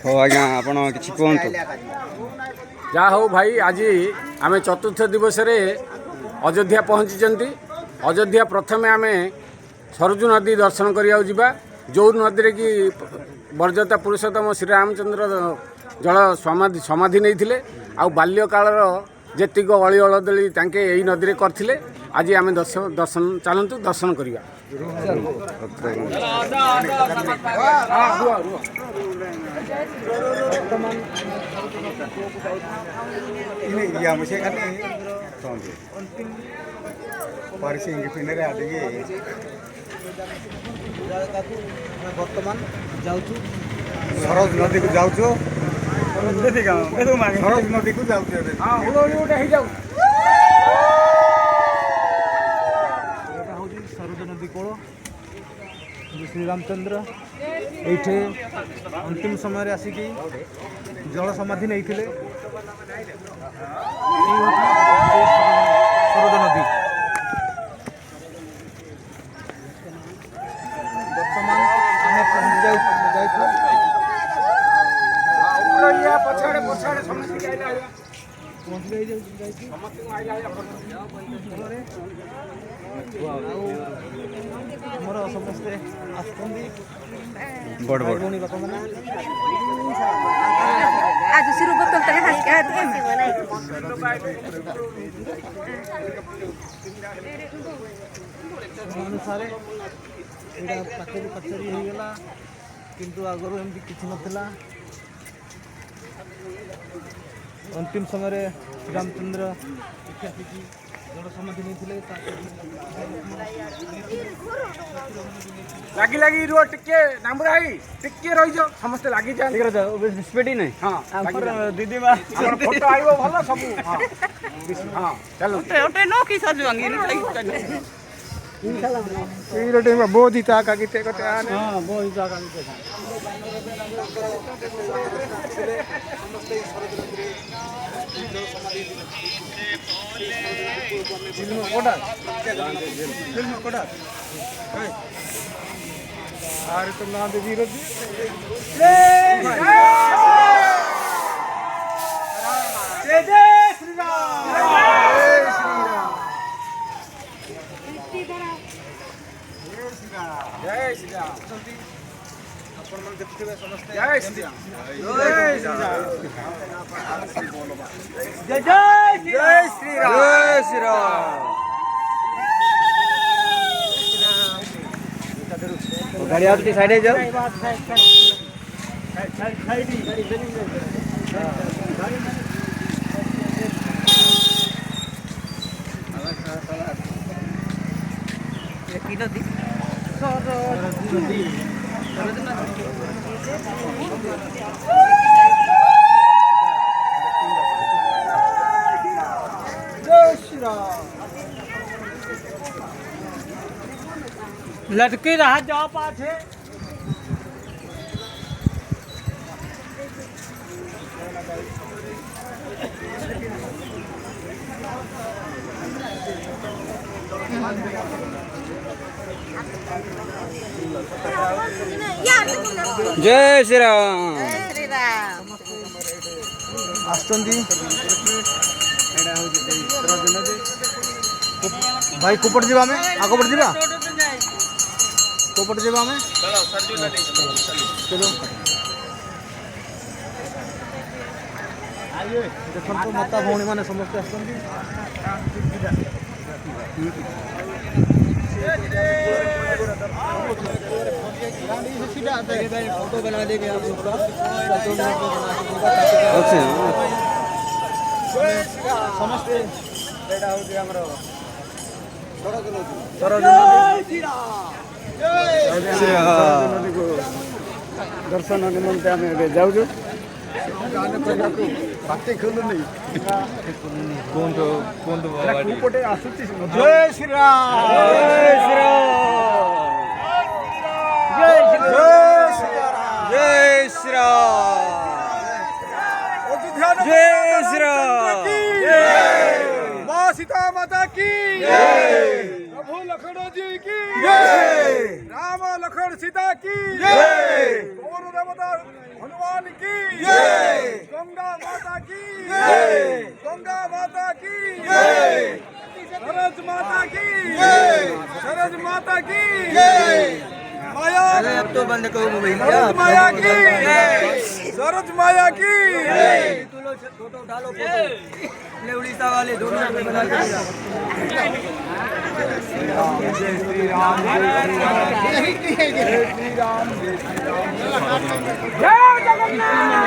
हो आज्ञा आपण किछि कहंतु। जा हो भाई आज आम चतुर्थ दिवस रे अयोध्या पहुँची। अयोध्या प्रथमे आम सरजू नदी दर्शन करिया जिबा, जो नदी की बरजता पुरुषोत्तम श्री रामचंद्र जल समाधि नहीं आ बाल्यकालर जेतिक अली अड़दली तांके यही नदी में करथिले। आज आम दर्शन चलतु दर्शन करिया। बर्तमान जाऊँ सरज नदी को जाऊँ सरज नदी को जाऊँ सरज नदी कोल श्री रामचंद्र ये अंतिम समय आसिक जल समाधि नहीं सरज नदी बर्तमान आम मोर समस्ते बड़ बड़ भौणी बापा मैंने आज सिरु बोतल तले हाथ के हाथ अनुसार यहाँ पाचेरी पाचेरी होगला किंतु आगु एमती किसी नाला। अंतिम समय रामचंद्र जल समाधि नहीं लगी लगी रुआ टिके नामुराई टिके रही जाओ समस्ते लगी जाए स्पीड नहीं। हाँ दीदी माँ फोटो आइबो भलो सब। हाँ चलो ओटे नो की सजु अंगी बोधिता का गीते को हाँ बोधिता का गीते अरे तुम ना दे वीर जी जय जय श्री राम जय श्री राम आपण मन देखिबे समस्त जय श्री राम जय जय श्री राम जय श्री राम। गाड़ी आप साइड जाओ। लटके रहा जाओ पाछे जय श्री राम। भाई कुपट जीवा में आगो बढ़ जीवा कुपट जीवा में चलो देखो माता भौणी मैंने समस्ते फोटो बना देंगे आप लोग का समस्ते दर्शन निमंते आम जाऊँ बातें खोलु नहीं कुपटे आसुची। जय श्री राम जय श्री राम। जय श्री जय श्री राम। जय श्री राम। माँ सीता माता की प्रभु लखन जी की जय। राम लखन सीता की जय। और देवता हनुमान की जय, गंगा माता की जय, गंगा माता की जय, सरज माता की जय, सरज माता की जय, माया अब तो बंद करो मोबाइल, सरज माया की जय, सरज माया की जय। फोटो उठा लो, फोटो ले उड़ीसा वाले दोनों में बना के जय श्री राम, जय श्री राम, जय श्री राम, जय श्री राम, जय जगन्नाथ।